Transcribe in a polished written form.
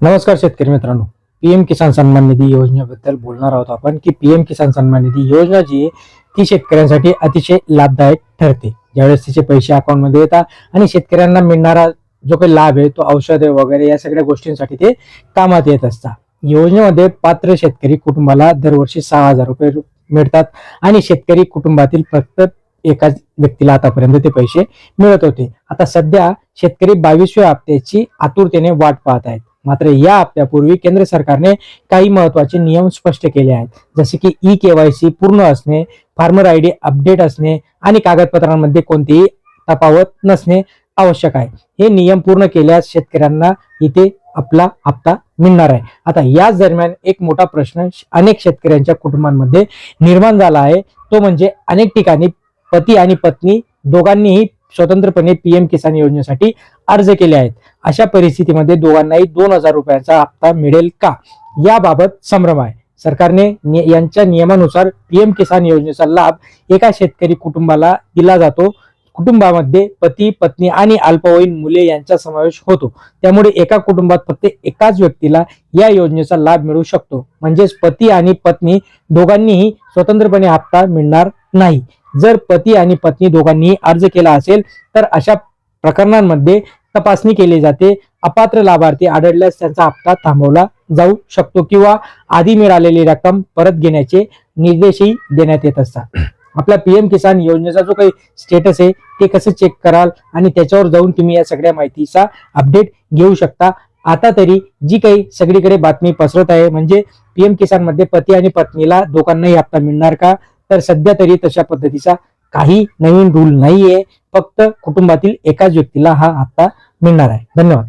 नमस्कार शेतकरी मित्रांनो, पीएम किसान सन्मान निधी योजनेबद्दल बोलणार आहोत आपण की पीएम किसान सन्मान निधी योजना जी आहे ती शेतकऱ्यांसाठी अतिशय लाभदायक ठरते. ज्यावेळेस तिचे पैसे अकाउंटमध्ये येतात आणि शेतकऱ्यांना मिळणारा जो काही लाभ आहे तो औषधे वगैरे या सगळ्या गोष्टींसाठी ते कामात येत असतात. योजनेमध्ये पात्र शेतकरी कुटुंबाला दरवर्षी 6,000 रुपये मिळतात आणि शेतकरी कुटुंबातील फक्त एकाच व्यक्तीला आतापर्यंत ते पैसे मिळत होते. आता सध्या शेतकरी 22व्या हप्त्याची आतुरतेने वाट पाहत आहेत. मात्र या हप्त्यापूर्वी केंद्र सरकारने काही महत्त्वाचे नियम स्पष्ट केले आहेत, जसे की ई-केवायसी पूर्ण असणे, फार्मर आयडी अपडेट असणे आणि कागदपत्रांमध्ये कोणतीही तफावत नसणे आवश्यक आहे. हे नियम पूर्ण केल्यास शेतकऱ्यांना इथे आपला हप्ता मिळणार आहे. आता याच दरम्यान एक मोठा प्रश्न अनेक शेतकऱ्यांच्या कुटुंबांमध्ये निर्माण झाला आहे, तो म्हणजे अनेक ठिकाणी पती आणि पत्नी दोघांनीही स्वतंत्रपणे पीएम किसान योजनेसाठी अर्ज केले आहेत. अशा परिस्थितीमध्ये दोघांनाही 2,000 रुपयांचा हप्ता मिळेल का, याबाबत संभ्रम आहे. सरकारने यांच्या नियमानुसार पीएम किसान योजनेचा लाभ एका शेतकरी कुटुंबाला दिला जातो. कुटुंबामध्ये पती, पत्नी आणि अल्पवयीन मुले यांचा समावेश होतो. त्यामुळे एका कुटुंबात फक्त एकाच व्यक्तीला या योजनेचा लाभ मिळू शकतो. म्हणजेच पती आणि पत्नी दोघांनीही स्वतंत्रपणे हप्ता मिळणार नाही. जर पती आणि पत्नी दोघांनीही अर्ज केला असेल तर अशा प्रकरणांमध्ये तपासणी केली जाते. अपात्र लाभार्थी आढळल्यास त्यांचा हप्ता थांबवला जाऊ शकतो किंवा आधी मिळालेली रक्कम परत घेण्याचे निर्देशही देण्यात येत असतात. आपल्या पीएम किसान योजनेचा जो काही स्टेटस आहे ते कसं चेक कराल आणि त्याच्यावर जाऊन तुम्ही या सगळ्या माहितीचा अपडेट घेऊ शकता. आता तरी जी काही सगळीकडे बातमी पसरत आहे म्हणजे पीएम किसान मध्ये पती आणि पत्नीला दोघांनाही हप्ता मिळणार का, तर सध्या तरी तशा पद्धतीचा काही नवीन रूल नाहीये. फक्त कुटुंबातील एकाच व्यक्तीला हा हप्ता मिळणार आहे. धन्यवाद.